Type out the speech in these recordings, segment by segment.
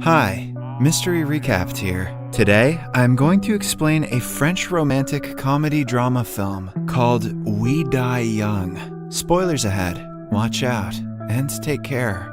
Hi, Mystery Recapped here. Today, I'm going to explain a French romantic comedy drama film called We Die Young. Spoilers ahead, watch out, and take care.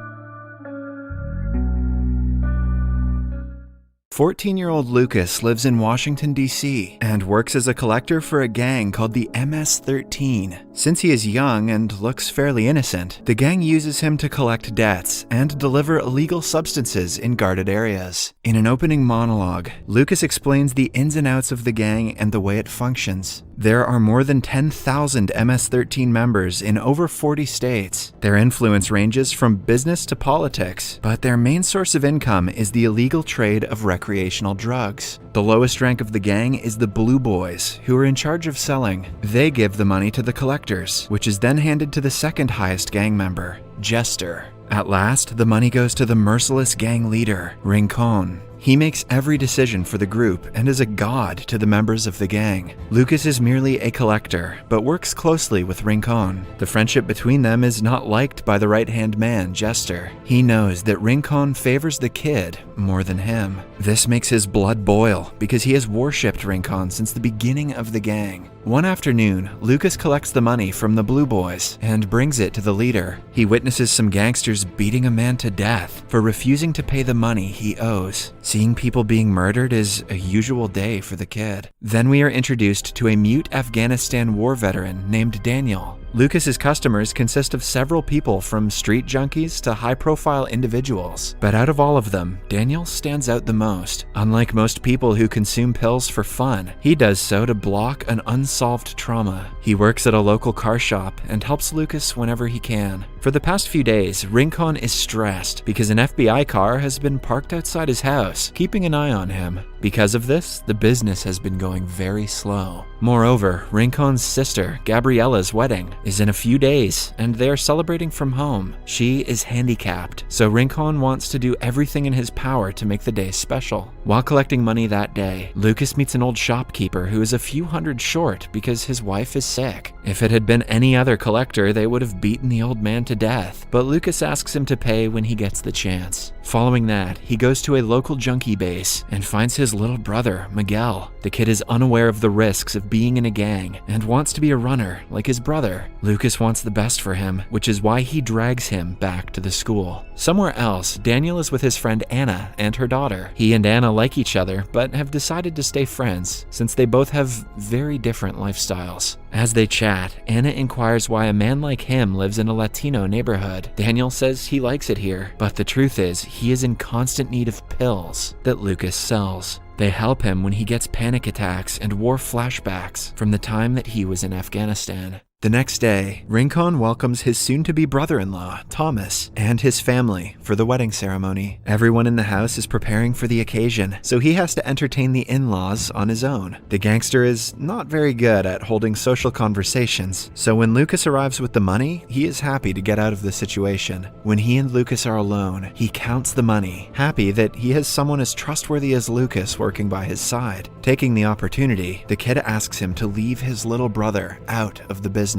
14-year-old Lucas lives in Washington, D.C. and works as a collector for a gang called the MS-13. Since he is young and looks fairly innocent, the gang uses him to collect debts and deliver illegal substances in guarded areas. In an opening monologue, Lucas explains the ins and outs of the gang and the way it functions. There are more than 10,000 MS-13 members in over 40 states. Their influence ranges from business to politics, but their main source of income is the illegal trade of recreational drugs. The lowest rank of the gang is the Blue Boys, who are in charge of selling. They give the money to the collectors, which is then handed to the second highest gang member, Jester. At last, the money goes to the merciless gang leader, Rincon. He makes every decision for the group and is a god to the members of the gang. Lucas is merely a collector, but works closely with Rincon. The friendship between them is not liked by the right-hand man, Jester. He knows that Rincon favors the kid more than him. This makes his blood boil because he has worshipped Rincon since the beginning of the gang. One afternoon, Lucas collects the money from the Blue Boys and brings it to the leader. He witnesses some gangsters beating a man to death for refusing to pay the money he owes. Seeing people being murdered is a usual day for the kid. Then we are introduced to a mute Afghanistan war veteran named Daniel. Lucas's customers consist of several people from street junkies to high-profile individuals, but out of all of them, Daniel stands out the most. Unlike most people who consume pills for fun, he does so to block an unsolved trauma. He works at a local car shop and helps Lucas whenever he can. For the past few days, Rincon is stressed because an FBI car has been parked outside his house, keeping an eye on him. Because of this, the business has been going very slow. Moreover, Rincon's sister, Gabriella's wedding, is in a few days, and they are celebrating from home. She is handicapped, so Rincon wants to do everything in his power to make the day special. While collecting money that day, Lucas meets an old shopkeeper who is a few hundred short because his wife is sick. If it had been any other collector, they would have beaten the old man to death, but Lucas asks him to pay when he gets the chance. Following that, he goes to a local junkie base and finds his little brother, Miguel. The kid is unaware of the risks of being in a gang and wants to be a runner like his brother. Lucas wants the best for him, which is why he drags him back to the school. Somewhere else, Daniel is with his friend Anna and her daughter. He and Anna like each other, but have decided to stay friends since they both have very different lifestyles. As they chat, Anna inquires why a man like him lives in a Latino neighborhood. Daniel says he likes it here, but the truth is he is in constant need of pills that Lucas sells. They help him when he gets panic attacks and war flashbacks from the time that he was in Afghanistan. The next day, Rincon welcomes his soon-to-be brother-in-law, Thomas, and his family for the wedding ceremony. Everyone in the house is preparing for the occasion, so he has to entertain the in-laws on his own. The gangster is not very good at holding social conversations, so when Lucas arrives with the money, he is happy to get out of the situation. When he and Lucas are alone, he counts the money, happy that he has someone as trustworthy as Lucas working by his side. Taking the opportunity, the kid asks him to leave his little brother out of the business.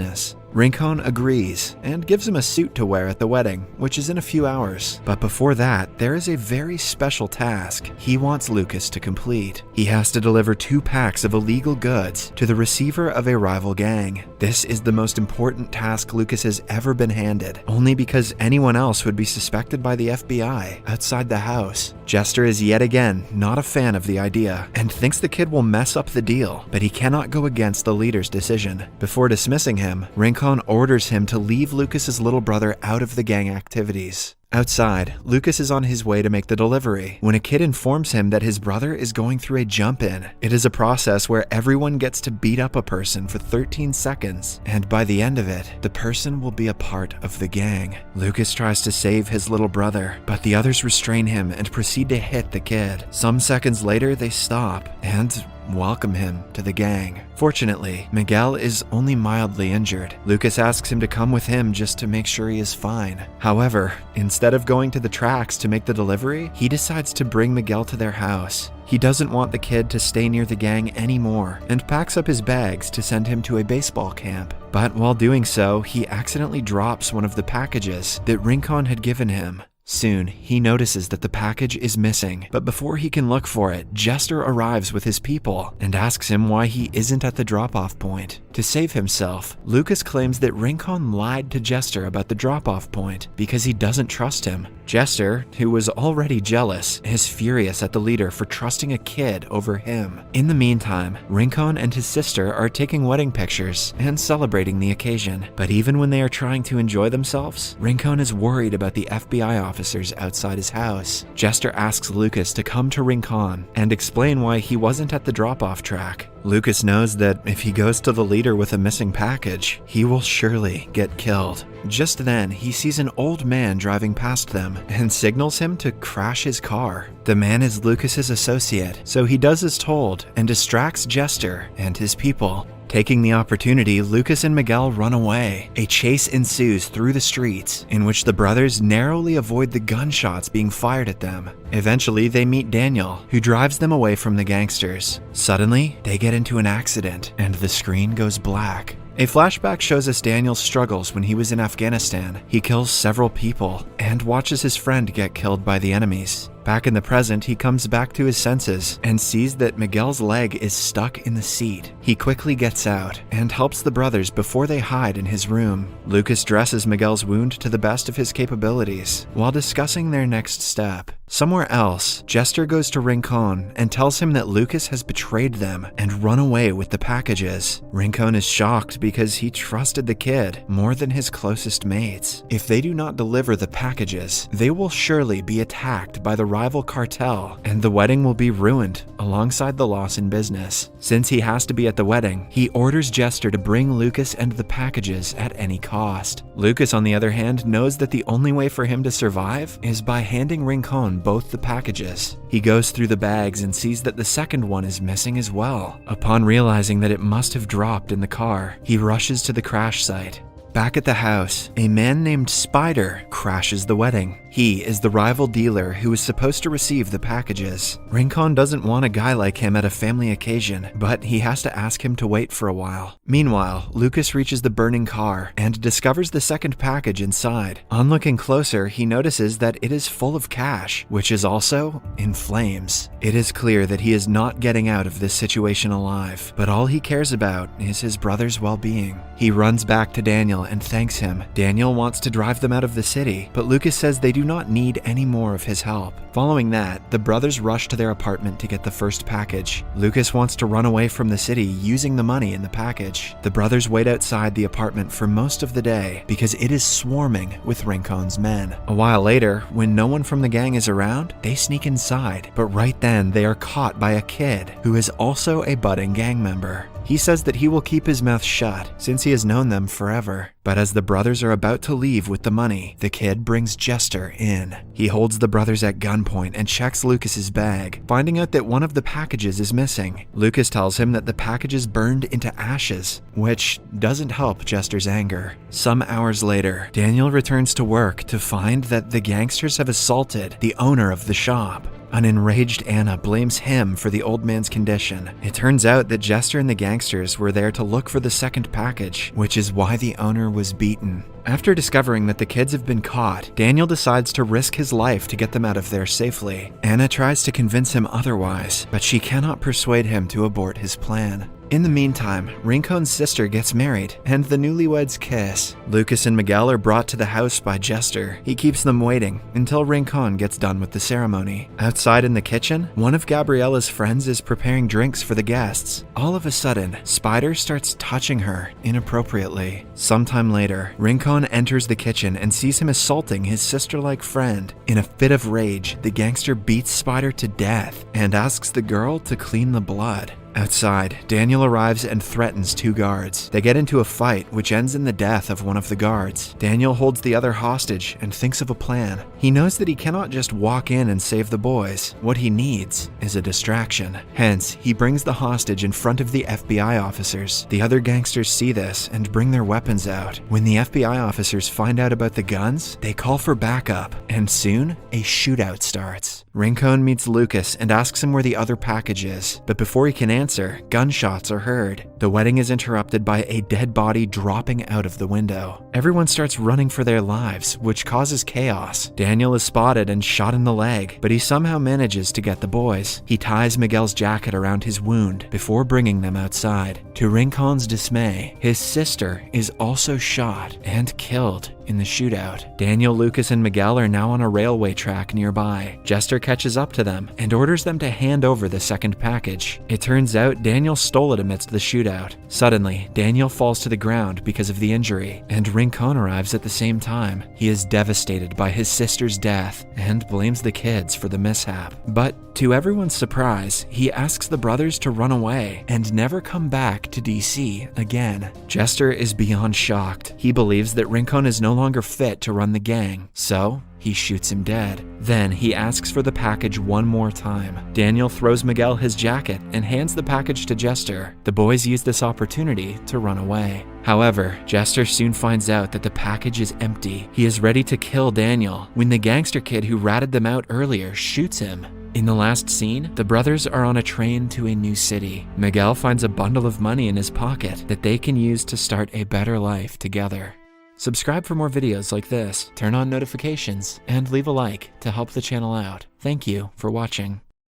Rincon agrees and gives him a suit to wear at the wedding, which is in a few hours. But before that, there is a very special task he wants Lucas to complete. He has to deliver 2 packs of illegal goods to the receiver of a rival gang. This is the most important task Lucas has ever been handed, only because anyone else would be suspected by the FBI outside the house. Jester is yet again not a fan of the idea and thinks the kid will mess up the deal, but he cannot go against the leader's decision. Before dismissing him, Rincon orders him to leave Lucas's little brother out of the gang activities. Outside, Lucas is on his way to make the delivery when a kid informs him that his brother is going through a jump-in. It is a process where everyone gets to beat up a person for 13 seconds, and by the end of it, the person will be a part of the gang. Lucas tries to save his little brother, but the others restrain him and proceed to hit the kid. Some seconds later, they stop and welcome him to the gang. Fortunately, Miguel is only mildly injured. Lucas asks him to come with him just to make sure he is fine. However, instead of going to the tracks to make the delivery, he decides to bring Miguel to their house. He doesn't want the kid to stay near the gang anymore and packs up his bags to send him to a baseball camp. But while doing so, he accidentally drops one of the packages that Rincon had given him. Soon, he notices that the package is missing, but before he can look for it, Jester arrives with his people and asks him why he isn't at the drop-off point. To save himself, Lucas claims that Rincon lied to Jester about the drop-off point because he doesn't trust him. Jester, who was already jealous, is furious at the leader for trusting a kid over him. In the meantime, Rincon and his sister are taking wedding pictures and celebrating the occasion. But even when they are trying to enjoy themselves, Rincon is worried about the FBI officers outside his house. Jester asks Lucas to come to Rincon and explain why he wasn't at the drop-off track. Lucas knows that if he goes to the leader with a missing package, he will surely get killed. Just then, he sees an old man driving past them and signals him to crash his car. The man is Lucas's associate, so he does as told and distracts Jester and his people. Taking the opportunity, Lucas and Miguel run away. A chase ensues through the streets, in which the brothers narrowly avoid the gunshots being fired at them. Eventually, they meet Daniel, who drives them away from the gangsters. Suddenly, they get into an accident, and the screen goes black. A flashback shows us Daniel's struggles when he was in Afghanistan. He kills several people and watches his friend get killed by the enemies. Back in the present, he comes back to his senses and sees that Miguel's leg is stuck in the seat. He quickly gets out and helps the brothers before they hide in his room. Lucas dresses Miguel's wound to the best of his capabilities while discussing their next step. Somewhere else, Jester goes to Rincon and tells him that Lucas has betrayed them and run away with the packages. Rincon is shocked because he trusted the kid more than his closest mates. If they do not deliver the packages, they will surely be attacked by the rival cartel, and the wedding will be ruined alongside the loss in business. Since he has to be at the wedding, he orders Jester to bring Lucas and the packages at any cost. Lucas, on the other hand, knows that the only way for him to survive is by handing Rincon both the packages. He goes through the bags and sees that the second one is missing as well. Upon realizing that it must have dropped in the car, he rushes to the crash site. Back at the house, a man named Spider crashes the wedding. He is the rival dealer who is supposed to receive the packages. Rincon doesn't want a guy like him at a family occasion, but he has to ask him to wait for a while. Meanwhile, Lucas reaches the burning car and discovers the second package inside. On looking closer, he notices that it is full of cash, which is also in flames. It is clear that he is not getting out of this situation alive, but all he cares about is his brother's well-being. He runs back to Daniel and thanks him. Daniel wants to drive them out of the city, but Lucas says they do not need any more of his help. Following that, the brothers rush to their apartment to get the first package. Lucas wants to run away from the city using the money in the package. The brothers wait outside the apartment for most of the day because it is swarming with Rincon's men. A while later, when no one from the gang is around, they sneak inside, but right then they are caught by a kid who is also a budding gang member. He says that he will keep his mouth shut since he has known them forever. But as the brothers are about to leave with the money, the kid brings Jester in. He holds the brothers at gunpoint and checks Lucas's bag, finding out that one of the packages is missing. Lucas tells him that the package is burned into ashes, which doesn't help Jester's anger. Some hours later, Daniel returns to work to find that the gangsters have assaulted the owner of the shop. An enraged Anna blames him for the old man's condition. It turns out that Jester and the gangsters were there to look for the second package, which is why the owner was beaten. After discovering that the kids have been caught, Daniel decides to risk his life to get them out of there safely. Anna tries to convince him otherwise, but she cannot persuade him to abort his plan. In the meantime, Rincon's sister gets married, and the newlyweds kiss. Lucas and Miguel are brought to the house by Jester. He keeps them waiting until Rincon gets done with the ceremony. Outside in the kitchen, one of Gabriella's friends is preparing drinks for the guests. All of a sudden, Spider starts touching her inappropriately. Sometime later, Rincon enters the kitchen and sees him assaulting his sister-like friend. In a fit of rage, the gangster beats Spider to death and asks the girl to clean the blood. Outside, Daniel arrives and threatens two guards. They get into a fight, which ends in the death of one of the guards. Daniel holds the other hostage and thinks of a plan. He knows that he cannot just walk in and save the boys. What he needs is a distraction. Hence, he brings the hostage in front of the FBI officers. The other gangsters see this and bring their weapons out. When the FBI officers find out about the guns, they call for backup, and soon, a shootout starts. Rincon meets Lucas and asks him where the other package is, but before he can answer, gunshots are heard. The wedding is interrupted by a dead body dropping out of the window. Everyone starts running for their lives, which causes chaos. Daniel is spotted and shot in the leg, but he somehow manages to get the boys. He ties Miguel's jacket around his wound before bringing them outside. To Rincon's dismay, his sister is also shot and killed in the shootout. Daniel, Lucas, and Miguel are now on a railway track nearby. Jester catches up to them and orders them to hand over the second package. It turns out Daniel stole it amidst the shootout. Suddenly, Daniel falls to the ground because of the injury, and Rincon arrives at the same time. He is devastated by his sister's death and blames the kids for the mishap. But to everyone's surprise, he asks the brothers to run away and never come back to DC again. Jester is beyond shocked. He believes that Rincon is no longer fit to run the gang, so he shoots him dead. Then he asks for the package one more time. Daniel throws Miguel his jacket and hands the package to Jester. The boys use this opportunity to run away. However, Jester soon finds out that the package is empty. He is ready to kill Daniel when the gangster kid who ratted them out earlier shoots him. In the last scene, the brothers are on a train to a new city. Miguel finds a bundle of money in his pocket that they can use to start a better life together. Subscribe for more videos like this, turn on notifications, and leave a like to help the channel out. Thank you for watching.